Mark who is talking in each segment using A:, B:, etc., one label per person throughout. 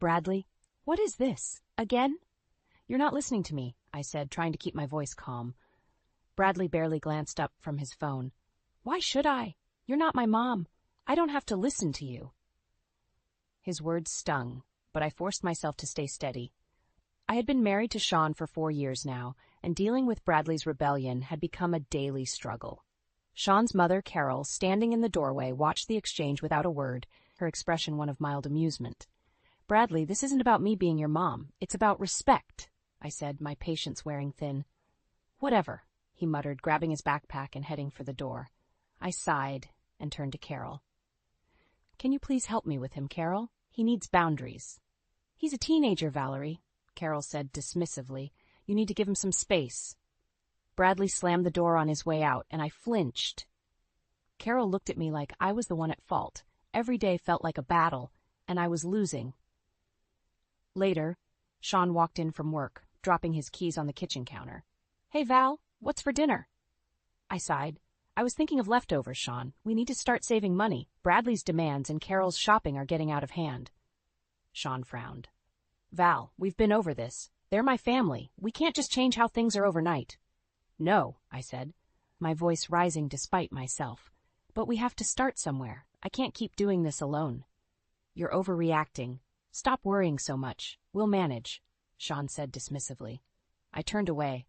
A: Bradley, what is this? Again? You're not listening to me, I said, trying to keep my voice calm. Bradley barely glanced up from his phone. Why should I? You're not my mom. I don't have to listen to you. His words stung, but I forced myself to stay steady. I had been married to Sean for 4 years now, and dealing with Bradley's rebellion had become a daily struggle. Sean's mother, Carol, standing in the doorway, watched the exchange without a word, her expression one of mild amusement. Bradley, this isn't about me being your mom. It's about respect, I said, my patience wearing thin. Whatever, he muttered, grabbing his backpack and heading for the door. I sighed and turned to Carol. Can you please help me with him, Carol? He needs boundaries. He's a teenager, Valerie, Carol said dismissively. You need to give him some space. Bradley slammed the door on his way out, and I flinched. Carol looked at me like I was the one at fault. Every day felt like a battle, and I was losing. Later, Sean walked in from work, dropping his keys on the kitchen counter. Hey, Val, what's for dinner? I sighed. I was thinking of leftovers, Sean. We need to start saving money. Bradley's demands and Carol's shopping are getting out of hand. Sean frowned. Val, we've been over this. They're my family. We can't just change how things are overnight. No, I said, my voice rising despite myself. But we have to start somewhere. I can't keep doing this alone. You're overreacting. Stop worrying so much. We'll manage, Sean said dismissively. I turned away,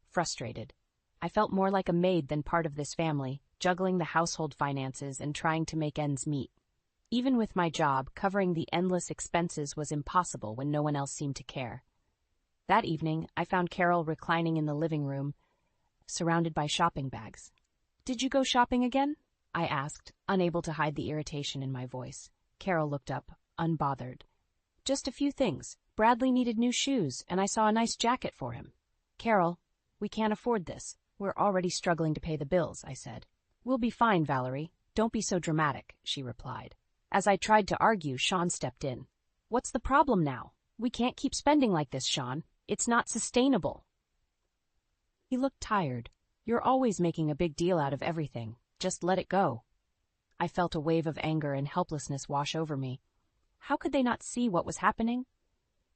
A: frustrated. I felt more like a maid than part of this family, juggling the household finances and trying to make ends meet. Even with my job, covering the endless expenses was impossible when no one else seemed to care. That evening, I found Carol reclining in the living room, surrounded by shopping bags. Did you go shopping again? I asked, unable to hide the irritation in my voice. Carol looked up, unbothered. Just a few things. Bradley needed new shoes, and I saw a nice jacket for him. Carol, we can't afford this. We're already struggling to pay the bills, I said. We'll be fine, Valerie. Don't be so dramatic, she replied. As I tried to argue, Sean stepped in. What's the problem now? We can't keep spending like this, Sean. It's not sustainable. He looked tired. You're always making a big deal out of everything. Just let it go. I felt a wave of anger and helplessness wash over me. How could they not see what was happening?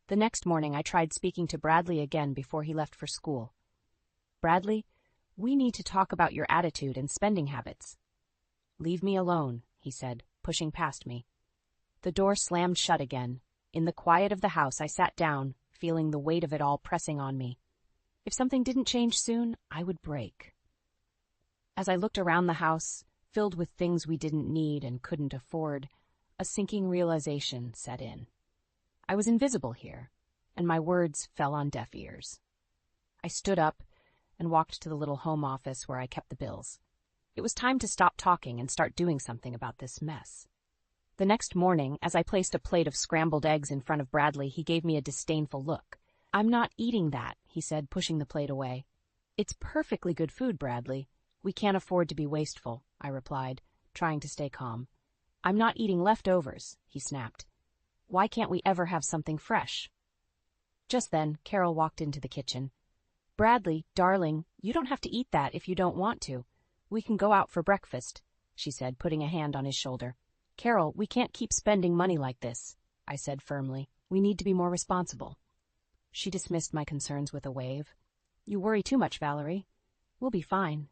A: The next morning, I tried speaking to Bradley again before he left for school. Bradley, we need to talk about your attitude and spending habits. Leave me alone, he said, pushing past me. The door slammed shut again. In the quiet of the house, I sat down, feeling the weight of it all pressing on me. If something didn't change soon, I would break. As I looked around the house, filled with things we didn't need and couldn't afford, a sinking realization set in. I was invisible here, and my words fell on deaf ears. I stood up and walked to the little home office where I kept the bills. It was time to stop talking and start doing something about this mess. The next morning, as I placed a plate of scrambled eggs in front of Bradley, he gave me a disdainful look. I'm not eating that, he said, pushing the plate away. It's perfectly good food, Bradley. We can't afford to be wasteful, I replied, trying to stay calm. I'm not eating leftovers, he snapped. Why can't we ever have something fresh? Just then, Carol walked into the kitchen. Bradley, darling, you don't have to eat that if you don't want to. We can go out for breakfast, she said, putting a hand on his shoulder. Carol, we can't keep spending money like this, I said firmly. We need to be more responsible. She dismissed my concerns with a wave. You worry too much, Valerie. We'll be fine.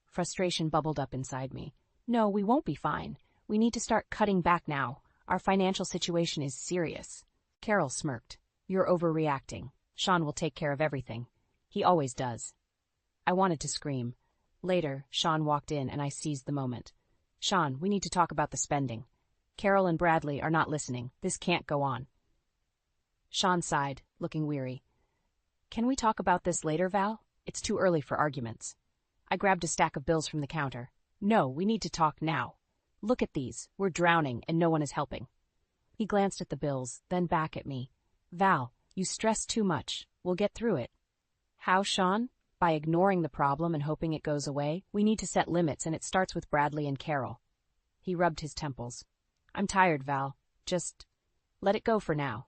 A: Frustration bubbled up inside me. No, we won't be fine. We need to start cutting back now. Our financial situation is serious. Carol smirked. You're overreacting. Sean will take care of everything. He always does. I wanted to scream. Later, Sean walked in and I seized the moment. Sean, we need to talk about the spending. Carol and Bradley are not listening. This can't go on. Sean sighed, looking weary. Can we talk about this later, Val? It's too early for arguments. I grabbed a stack of bills from the counter. No, we need to talk now. Look at these. We're drowning and no one is helping. He glanced at the bills, then back at me. Val, you stress too much. We'll get through it. How, Sean? By ignoring the problem and hoping it goes away? We need to set limits, and it starts with Bradley and Carol. He rubbed his temples. I'm tired, Val. Just let it go for now.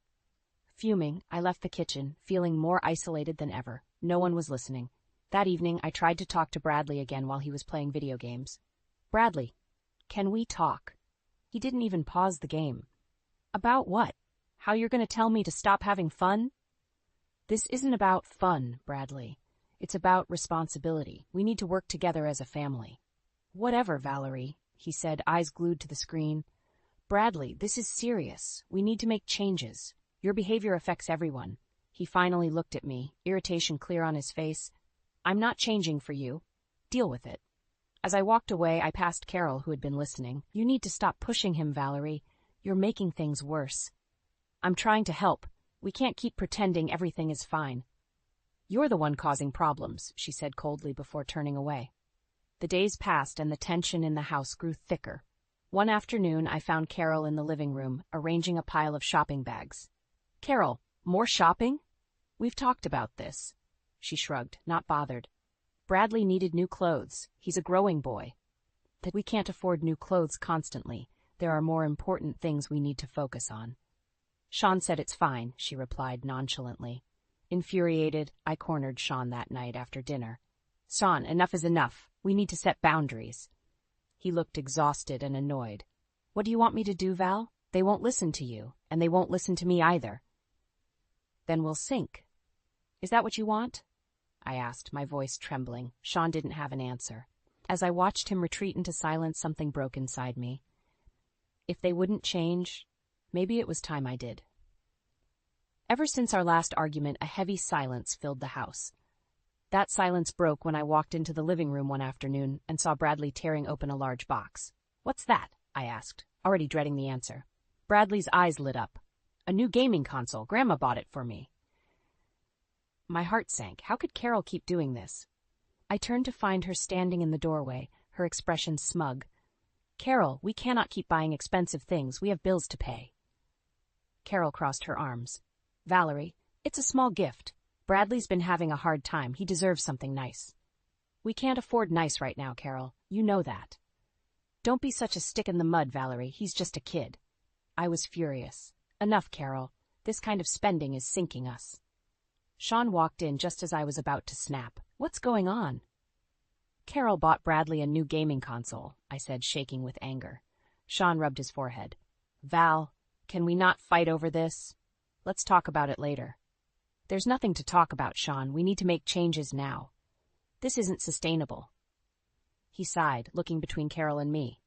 A: Fuming, I left the kitchen, feeling more isolated than ever. No one was listening. That evening, I tried to talk to Bradley again while he was playing video games. Bradley, can we talk? He didn't even pause the game. About what? How you're going to tell me to stop having fun? This isn't about fun, Bradley. It's about responsibility. We need to work together as a family. Whatever, Valerie, he said, eyes glued to the screen. Bradley, this is serious. We need to make changes. Your behavior affects everyone. He finally looked at me, irritation clear on his face. I'm not changing for you. Deal with it. As I walked away, I passed Carol, who had been listening. You need to stop pushing him, Valerie. You're making things worse. I'm trying to help. We can't keep pretending everything is fine. You're the one causing problems, she said coldly before turning away. The days passed and the tension in the house grew thicker. One afternoon, I found Carol in the living room, arranging a pile of shopping bags. Carol, more shopping? We've talked about this. She shrugged, not bothered. Bradley needed new clothes. He's a growing boy. That we can't afford new clothes constantly. There are more important things we need to focus on. Sean said it's fine, she replied nonchalantly. Infuriated, I cornered Sean that night after dinner. Sean, enough is enough. We need to set boundaries. He looked exhausted and annoyed. What do you want me to do, Val? They won't listen to you, and they won't listen to me either. Then we'll sink. Is that what you want? I asked, my voice trembling. Sean didn't have an answer. As I watched him retreat into silence, something broke inside me. If they wouldn't change, maybe it was time I did. Ever since our last argument, a heavy silence filled the house. That silence broke when I walked into the living room one afternoon and saw Bradley tearing open a large box. What's that? I asked, already dreading the answer. Bradley's eyes lit up. A new gaming console. Grandma bought it for me. My heart sank. How could Carol keep doing this? I turned to find her standing in the doorway, her expression smug. Carol, we cannot keep buying expensive things. We have bills to pay. Carol crossed her arms. Valerie, it's a small gift. Bradley's been having a hard time. He deserves something nice. We can't afford nice right now, Carol. You know that. Don't be such a stick in the mud, Valerie. He's just a kid. I was furious. Enough, Carol. This kind of spending is sinking us. Sean walked in just as I was about to snap. What's going on? Carol bought Bradley a new gaming console, I said, shaking with anger. Sean rubbed his forehead. Val, can we not fight over this? Let's talk about it later. There's nothing to talk about, Sean. We need to make changes now. This isn't sustainable. He sighed, looking between Carol and me.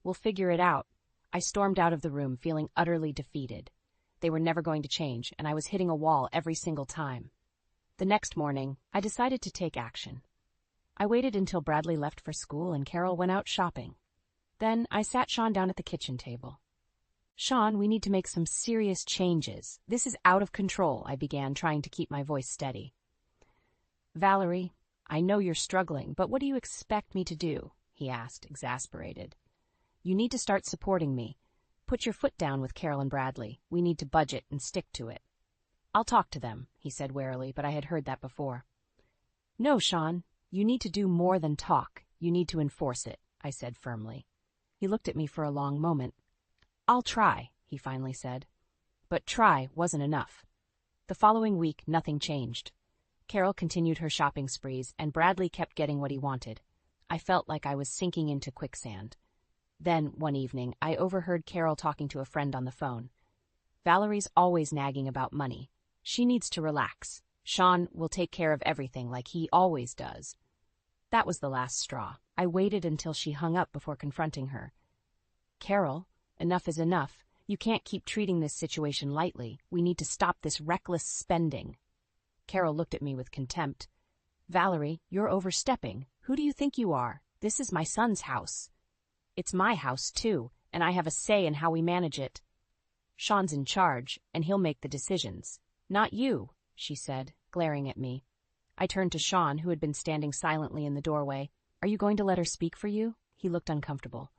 A: We'll figure it out. I stormed out of the room, feeling utterly defeated. They were never going to change, and I was hitting a wall every single time. The next morning, I decided to take action. I waited until Bradley left for school and Carol went out shopping. Then I sat Sean down at the kitchen table. Sean, we need to make some serious changes. This is out of control, I began, trying to keep my voice steady. Valerie, I know you're struggling, but what do you expect me to do? He asked, exasperated. You need to start supporting me. Put your foot down with Carol and Bradley. We need to budget and stick to it. I'll talk to them, he said warily, but I had heard that before. No, Sean, you need to do more than talk. You need to enforce it, I said firmly. He looked at me for a long moment. I'll try, he finally said. But try wasn't enough. The following week, nothing changed. Carol continued her shopping sprees, and Bradley kept getting what he wanted. I felt like I was sinking into quicksand. Then, one evening, I overheard Carol talking to a friend on the phone. Valerie's always nagging about money. She needs to relax. Sean will take care of everything like he always does. That was the last straw. I waited until she hung up before confronting her. Carol, enough is enough. You can't keep treating this situation lightly. We need to stop this reckless spending. Carol looked at me with contempt. Valerie, you're overstepping. Who do you think you are? This is my son's house. It's my house, too, and I have a say in how we manage it. Sean's in charge, and he'll make the decisions. Not you, she said, glaring at me. I turned to Sean, who had been standing silently in the doorway. Are you going to let her speak for you? He looked uncomfortable.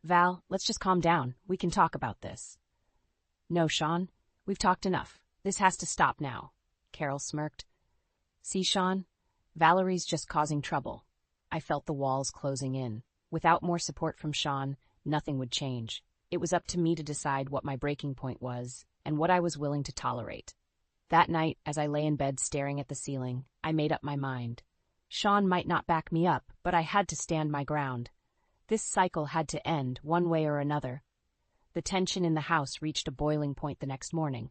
A: Val, let's just calm down. We can talk about this. No, Sean. We've talked enough. This has to stop now. Carol smirked. See, Sean? Valerie's just causing trouble. I felt the walls closing in. Without more support from Sean, nothing would change. It was up to me to decide what my breaking point was and what I was willing to tolerate. That night, as I lay in bed staring at the ceiling, I made up my mind. Sean might not back me up, but I had to stand my ground. This cycle had to end, one way or another. The tension in the house reached a boiling point the next morning.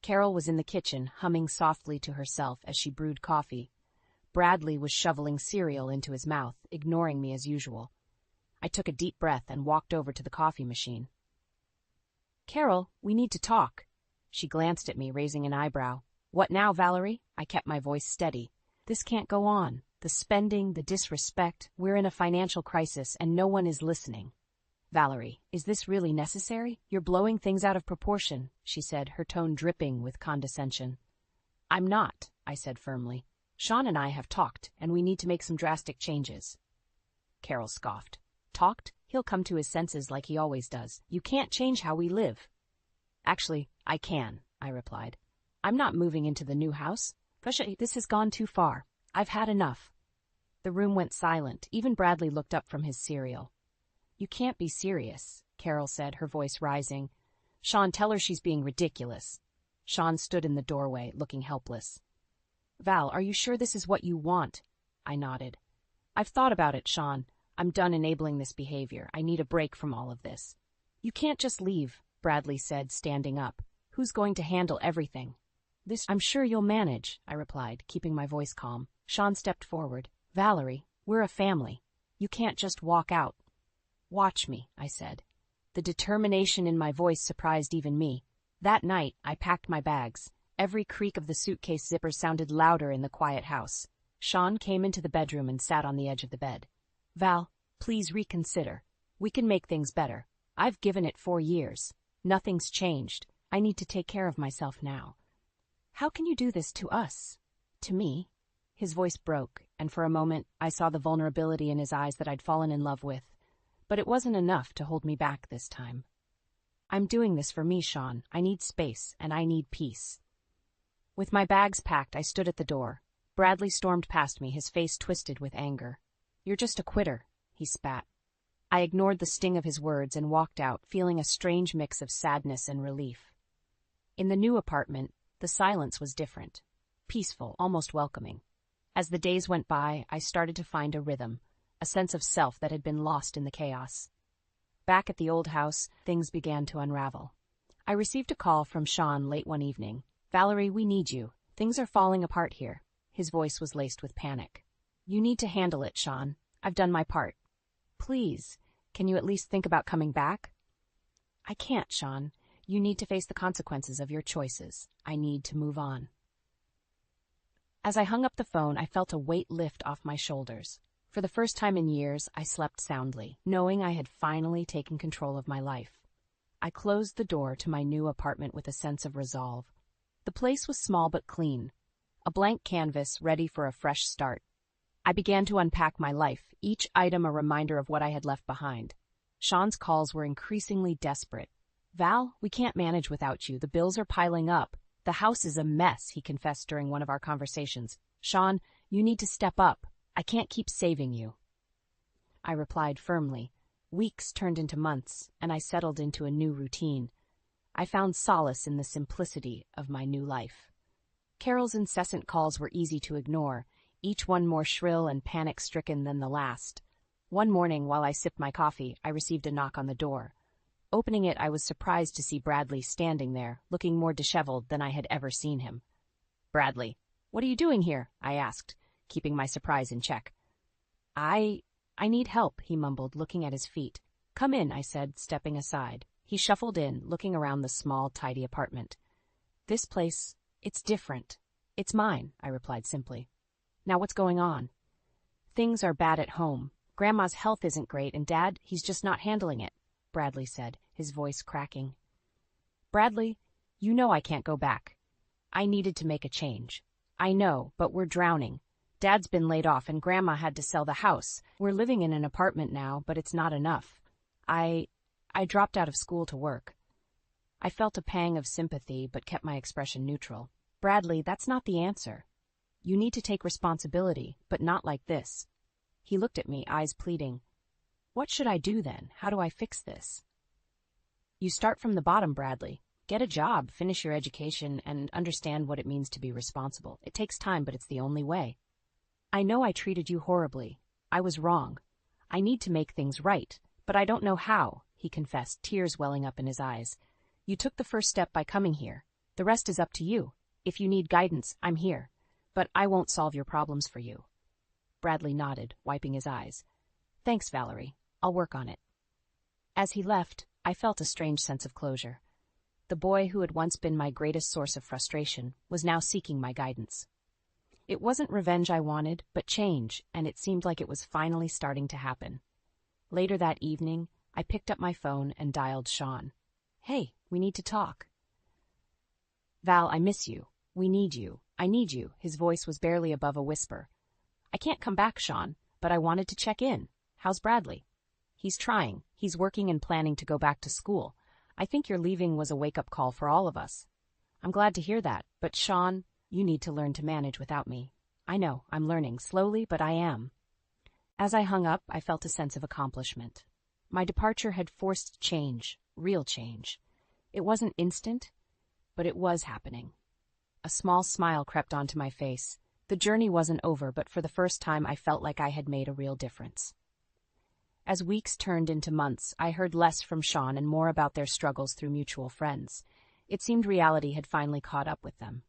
A: Carol was in the kitchen, humming softly to herself as she brewed coffee. Bradley was shoveling cereal into his mouth, ignoring me as usual. I took a deep breath and walked over to the coffee machine. "Carol, we need to talk." She glanced at me, raising an eyebrow. "What now, Valerie?" I kept my voice steady. "This can't go on. The spending, the disrespect. We're in a financial crisis and no one is listening." "Valerie, is this really necessary? You're blowing things out of proportion," she said, her tone dripping with condescension. "I'm not," I said firmly. "Sean and I have talked, and we need to make some drastic changes." Carol scoffed. "Talked? He'll come to his senses like he always does. You can't change how we live." "Actually, I can," I replied. "I'm not moving into the new house. This has gone too far. I've had enough." The room went silent. Even Bradley looked up from his cereal. "You can't be serious," Carol said, her voice rising. "Sean, tell her she's being ridiculous." Sean stood in the doorway, looking helpless. "Val, are you sure this is what you want?" I nodded. "I've thought about it, Sean. I'm done enabling this behavior. I need a break from all of this." "You can't just leave," Bradley said, standing up. "Who's going to handle everything?" "I'm sure you'll manage," I replied, keeping my voice calm. Sean stepped forward. "Valerie, we're a family. You can't just walk out." "Watch me," I said. The determination in my voice surprised even me. That night, I packed my bags. Every creak of the suitcase zipper sounded louder in the quiet house. Sean came into the bedroom and sat on the edge of the bed. "Val, please reconsider. We can make things better. I've given it 4 years. Nothing's changed. I need to take care of myself now." "How can you do this to us? To me?" His voice broke, and for a moment I saw the vulnerability in his eyes that I'd fallen in love with. But it wasn't enough to hold me back this time. "I'm doing this for me, Sean. I need space, and I need peace." With my bags packed, I stood at the door. Bradley stormed past me, his face twisted with anger. "You're just a quitter," he spat. I ignored the sting of his words and walked out, feeling a strange mix of sadness and relief. In the new apartment, the silence was different. Peaceful, almost welcoming. As the days went by, I started to find a rhythm, a sense of self that had been lost in the chaos. Back at the old house, things began to unravel. I received a call from Sean late one evening. "Valerie, we need you. Things are falling apart here." His voice was laced with panic. "You need to handle it, Sean. I've done my part. Please, can you at least think about coming back?" "I can't, Sean. You need to face the consequences of your choices. I need to move on." As I hung up the phone, I felt a weight lift off my shoulders. For the first time in years, I slept soundly, knowing I had finally taken control of my life. I closed the door to my new apartment with a sense of resolve. The place was small but clean, a blank canvas ready for a fresh start. I began to unpack my life, each item a reminder of what I had left behind. Sean's calls were increasingly desperate. "Val, we can't manage without you. The bills are piling up. The house is a mess," he confessed during one of our conversations. "Sean, you need to step up. I can't keep saving you." I replied firmly. Weeks turned into months, and I settled into a new routine. I found solace in the simplicity of my new life. Carol's incessant calls were easy to ignore, each one more shrill and panic-stricken than the last. One morning, while I sipped my coffee, I received a knock on the door. Opening it, I was surprised to see Bradley standing there, looking more disheveled than I had ever seen him. "Bradley, what are you doing here?" I asked, keeping my surprise in check. I need help," he mumbled, looking at his feet. "Come in," I said, stepping aside. He shuffled in, looking around the small, tidy apartment. "This place, it's different. It's mine," I replied simply. "Now what's going on?" "Things are bad at home. Grandma's health isn't great, and Dad, he's just not handling it," Bradley said, his voice cracking. "Bradley, you know I can't go back. I needed to make a change. I know, but we're drowning. Dad's been laid off and Grandma had to sell the house. We're living in an apartment now, but it's not enough. I dropped out of school to work." I felt a pang of sympathy, but kept my expression neutral. "Bradley, that's not the answer. You need to take responsibility, but not like this." He looked at me, eyes pleading. "What should I do then? How do I fix this?" "You start from the bottom, Bradley. Get a job, finish your education, and understand what it means to be responsible. It takes time, but it's the only way." "I know I treated you horribly. I was wrong. I need to make things right, but I don't know how," he confessed, tears welling up in his eyes. "You took the first step by coming here. The rest is up to you. If you need guidance, I'm here. But I won't solve your problems for you. Bradley nodded, wiping his eyes. Thanks, Valerie. I'll work on it. As he left, I felt a strange sense of closure. The boy who had once been my greatest source of frustration was now seeking my guidance. It wasn't revenge I wanted, but change, and it seemed like it was finally starting to happen. Later that evening, I picked up my phone and dialed Sean. Hey, we need to talk. Val, I miss you. We need you. I need you. His voice was barely above a whisper. I can't come back, Sean, but I wanted to check in. How's Bradley? He's trying. He's working and planning to go back to school. I think your leaving was a wake-up call for all of us. I'm glad to hear that, but Sean, you need to learn to manage without me. I know, I'm learning, slowly, but I am. As I hung up, I felt a sense of accomplishment. My departure had forced change, real change. It wasn't instant, but it was happening. A small smile crept onto my face. The journey wasn't over, but for the first time I felt like I had made a real difference. As weeks turned into months, I heard less from Sean and more about their struggles through mutual friends. It seemed reality had finally caught up with them.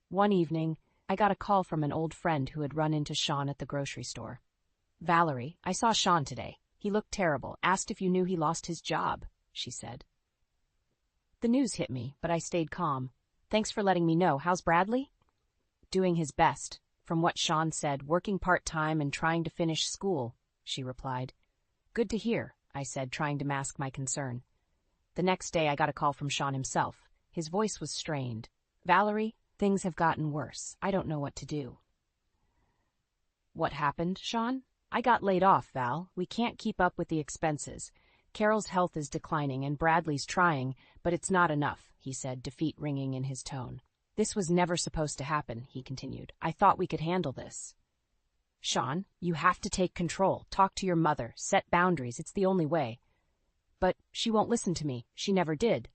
A: One evening, I got a call from an old friend who had run into Sean at the grocery store. Valerie, I saw Sean today. He looked terrible, asked if you knew he lost his job, she said. The news hit me, but I stayed calm. Thanks for letting me know. How's Bradley? Doing his best. From what Sean said, working part-time and trying to finish school, she replied. Good to hear, I said, trying to mask my concern. The next day I got a call from Sean himself. His voice was strained. Valerie, things have gotten worse. I don't know what to do. What happened, Sean? I got laid off, Val. We can't keep up with the expenses. Carol's health is declining and Bradley's trying, but it's not enough, he said, defeat ringing in his tone. This was never supposed to happen, he continued. I thought we could handle this. Sean, you have to take control. Talk to your mother. Set boundaries. It's the only way. But she won't listen to me. She never did.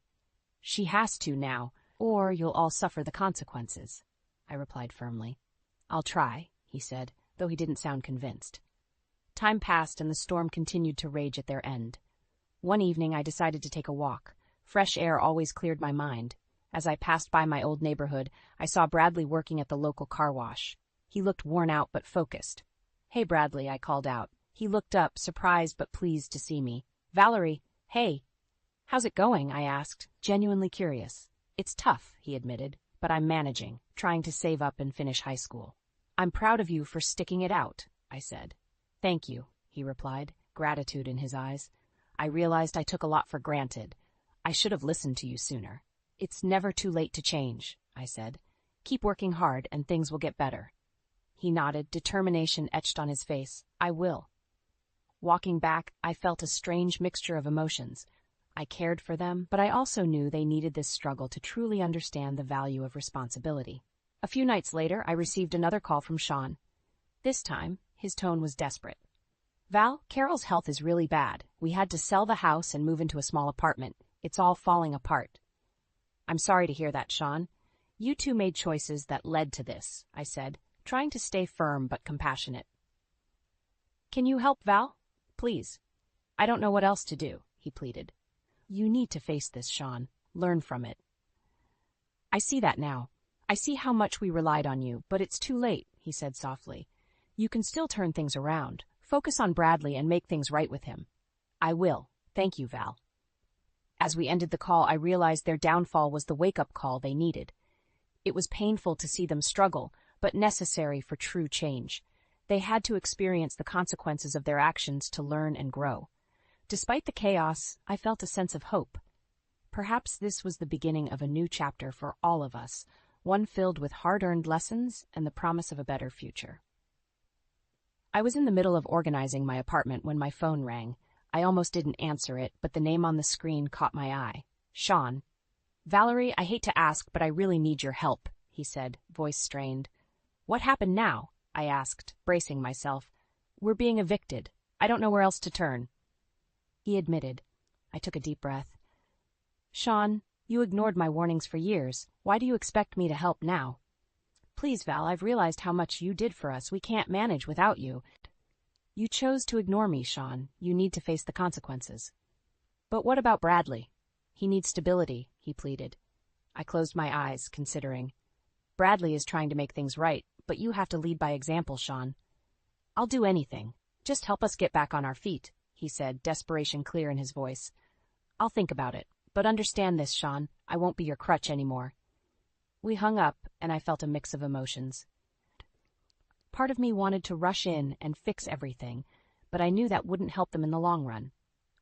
A: She has to now, or you'll all suffer the consequences, I replied firmly. I'll try, he said, though he didn't sound convinced. Time passed and the storm continued to rage at their end. One evening I decided to take a walk. Fresh air always cleared my mind. As I passed by my old neighborhood, I saw Bradley working at the local car wash. He looked worn out but focused. Hey, Bradley, I called out. He looked up, surprised but pleased to see me. Valerie, hey. How's it going? I asked, genuinely curious. It's tough, he admitted, but I'm managing, trying to save up and finish high school. I'm proud of you for sticking it out, I said. Thank you, he replied, gratitude in his eyes. I realized I took a lot for granted. I should have listened to you sooner. It's never too late to change, I said. Keep working hard and things will get better. He nodded, determination etched on his face. I will. Walking back, I felt a strange mixture of emotions. I cared for them, but I also knew they needed this struggle to truly understand the value of responsibility. A few nights later, I received another call from Sean. This time, his tone was desperate. Val, Carol's health is really bad. We had to sell the house and move into a small apartment. It's all falling apart. I'm sorry to hear that, Sean. You two made choices that led to this, I said, trying to stay firm but compassionate. Can you help, Val? Please. I don't know what else to do, he pleaded. You need to face this, Sean. Learn from it. I see that now. I see how much we relied on you, but it's too late, he said softly. You can still turn things around. Focus on Bradley and make things right with him. I will. Thank you, Val. As we ended the call, I realized their downfall was the wake-up call they needed. It was painful to see them struggle, but necessary for true change. They had to experience the consequences of their actions to learn and grow. Despite the chaos, I felt a sense of hope. Perhaps this was the beginning of a new chapter for all of us, one filled with hard-earned lessons and the promise of a better future. I was in the middle of organizing my apartment when my phone rang. I almost didn't answer it, but the name on the screen caught my eye. Sean. Valerie, I hate to ask, but I really need your help, he said, voice strained. What happened now? I asked, bracing myself. We're being evicted. I don't know where else to turn. He admitted. I took a deep breath. Sean, you ignored my warnings for years. Why do you expect me to help now? Please, Val, I've realized how much you did for us. We can't manage without you. You chose to ignore me, Sean. You need to face the consequences. But what about Bradley? He needs stability, he pleaded. I closed my eyes, considering. Bradley is trying to make things right, but you have to lead by example, Sean. I'll do anything. Just help us get back on our feet, he said, desperation clear in his voice. I'll think about it, but understand this, Sean. I won't be your crutch anymore. We hung up, and I felt a mix of emotions. Part of me wanted to rush in and fix everything, but I knew that wouldn't help them in the long run.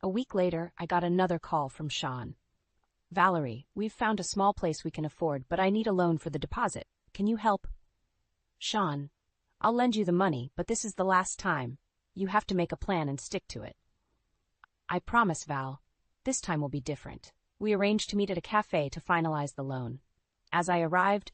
A: A week later, I got another call from Sean. Valerie, we've found a small place we can afford, but I need a loan for the deposit. Can you help? Sean, I'll lend you the money, but this is the last time. You have to make a plan and stick to it. I promise, Val. This time will be different. We arranged to meet at a cafe to finalize the loan. As I arrived,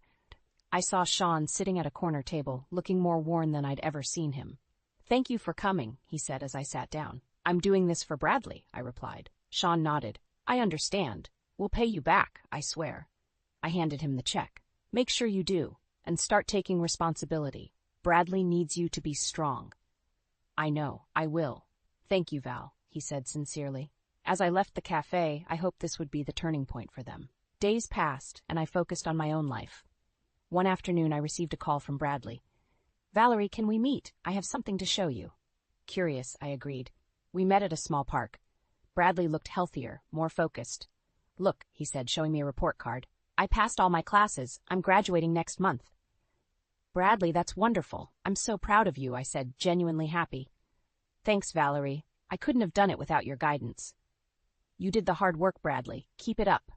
A: I saw Sean sitting at a corner table, looking more worn than I'd ever seen him. Thank you for coming, he said as I sat down. I'm doing this for Bradley, I replied. Sean nodded. I understand. We'll pay you back, I swear. I handed him the check. Make sure you do, and start taking responsibility. Bradley needs you to be strong. I know, I will. Thank you, Val, he said sincerely. As I left the cafe, I hoped this would be the turning point for them. Days passed, and I focused on my own life. One afternoon, I received a call from Bradley. Valerie, can we meet? I have something to show you. Curious, I agreed. We met at a small park. Bradley looked healthier, more focused. Look, he said, showing me a report card. I passed all my classes. I'm graduating next month. Bradley, that's wonderful. I'm so proud of you, I said, genuinely happy. Thanks, Valerie. I couldn't have done it without your guidance. You did the hard work, Bradley. Keep it up.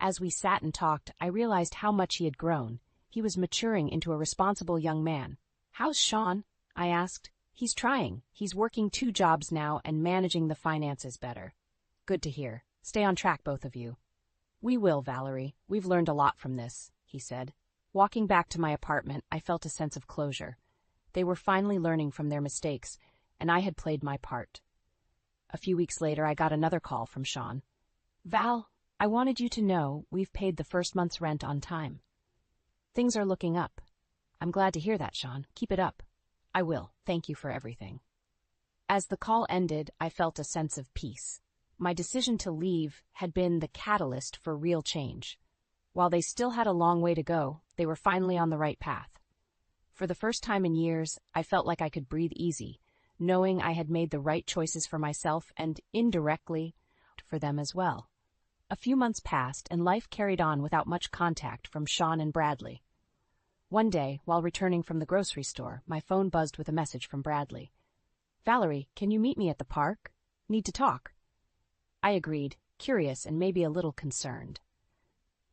A: As we sat and talked, I realized how much he had grown. He was maturing into a responsible young man. How's Sean? I asked. He's trying. He's working 2 jobs now and managing the finances better. Good to hear. Stay on track, both of you. We will, Valerie. We've learned a lot from this, he said. Walking back to my apartment, I felt a sense of closure. They were finally learning from their mistakes, and I had played my part. A few weeks later, I got another call from Sean. Val, I wanted you to know we've paid the first month's rent on time. Things are looking up. I'm glad to hear that, Sean. Keep it up. I will. Thank you for everything. As the call ended, I felt a sense of peace. My decision to leave had been the catalyst for real change. While they still had a long way to go, they were finally on the right path. For the first time in years, I felt like I could breathe easy, knowing I had made the right choices for myself and, indirectly, for them as well. A few months passed, and life carried on without much contact from Sean and Bradley. One day, while returning from the grocery store, my phone buzzed with a message from Bradley. Valerie, can you meet me at the park? Need to talk. I agreed, curious and maybe a little concerned.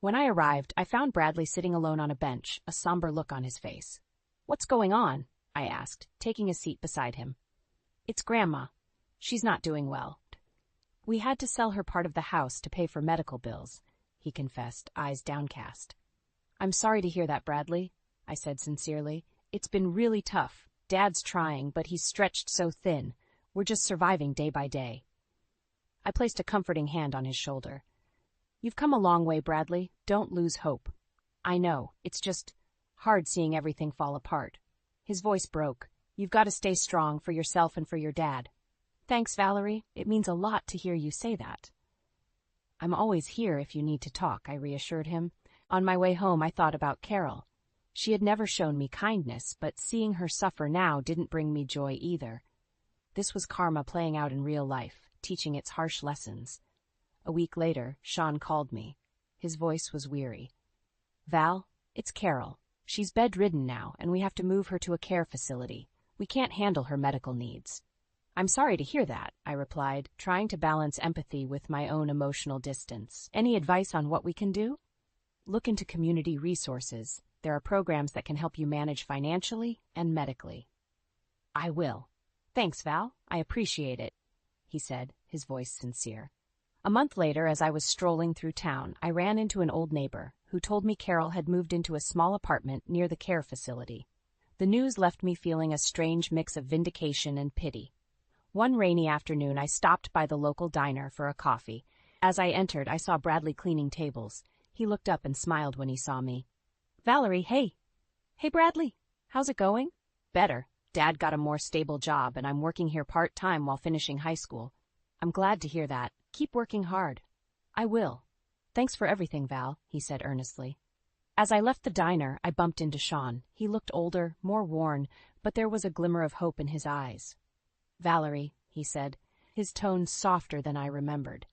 A: When I arrived, I found Bradley sitting alone on a bench, a somber look on his face. What's going on? I asked, taking a seat beside him. It's Grandma. She's not doing well. We had to sell her part of the house to pay for medical bills, he confessed, eyes downcast. I'm sorry to hear that, Bradley, I said sincerely. It's been really tough. Dad's trying, but he's stretched so thin. We're just surviving day by day. I placed a comforting hand on his shoulder. You've come a long way, Bradley. Don't lose hope. I know. It's just hard seeing everything fall apart. His voice broke. You've got to stay strong for yourself and for your dad. Thanks, Valerie. It means a lot to hear you say that. I'm always here if you need to talk, I reassured him. On my way home, I thought about Carol. She had never shown me kindness, but seeing her suffer now didn't bring me joy either. This was karma playing out in real life, teaching its harsh lessons. A week later, Sean called me. His voice was weary. Val, it's Carol. She's bedridden now, and we have to move her to a care facility. We can't handle her medical needs. I'm sorry to hear that, I replied, trying to balance empathy with my own emotional distance. Any advice on what we can do? Look into community resources. There are programs that can help you manage financially and medically. I will. Thanks, Val. I appreciate it, he said, his voice sincere. A month later, as I was strolling through town, I ran into an old neighbor who told me Carol had moved into a small apartment near the care facility. The news left me feeling a strange mix of vindication and pity. One rainy afternoon, I stopped by the local diner for a coffee. As I entered, I saw Bradley cleaning tables. He looked up and smiled when he saw me. Valerie, hey. Hey, Bradley. How's it going? Better. Dad got a more stable job, and I'm working here part-time while finishing high school. I'm glad to hear that. Keep working hard. I will. Thanks for everything, Val, he said earnestly. As I left the diner, I bumped into Sean. He looked older, more worn, but there was a glimmer of hope in his eyes. Valerie, he said, his tone softer than I remembered.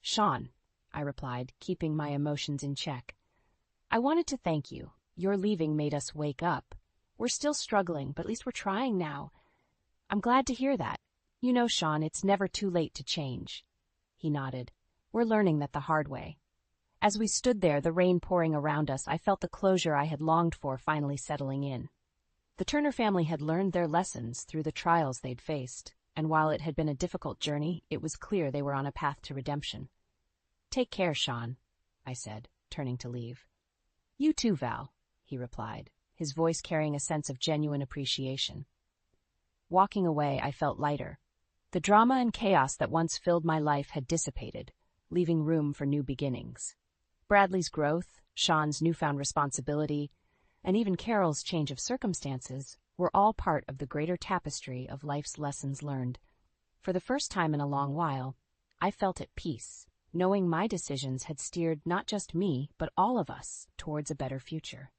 A: Sean, I replied, keeping my emotions in check. I wanted to thank you. Your leaving made us wake up. We're still struggling, but at least we're trying now. I'm glad to hear that. You know, Sean, it's never too late to change. He nodded. We're learning that the hard way. As we stood there, the rain pouring around us, I felt the closure I had longed for finally settling in. The Turner family had learned their lessons through the trials they'd faced, and while it had been a difficult journey, it was clear they were on a path to redemption. Take care, Sean, I said, turning to leave. You too, Val, he replied, his voice carrying a sense of genuine appreciation. Walking away, I felt lighter. The drama and chaos that once filled my life had dissipated, leaving room for new beginnings. Bradley's growth, Sean's newfound responsibility, and even Carol's change of circumstances were all part of the greater tapestry of life's lessons learned. For the first time in a long while, I felt at peace, knowing my decisions had steered not just me, but all of us towards a better future.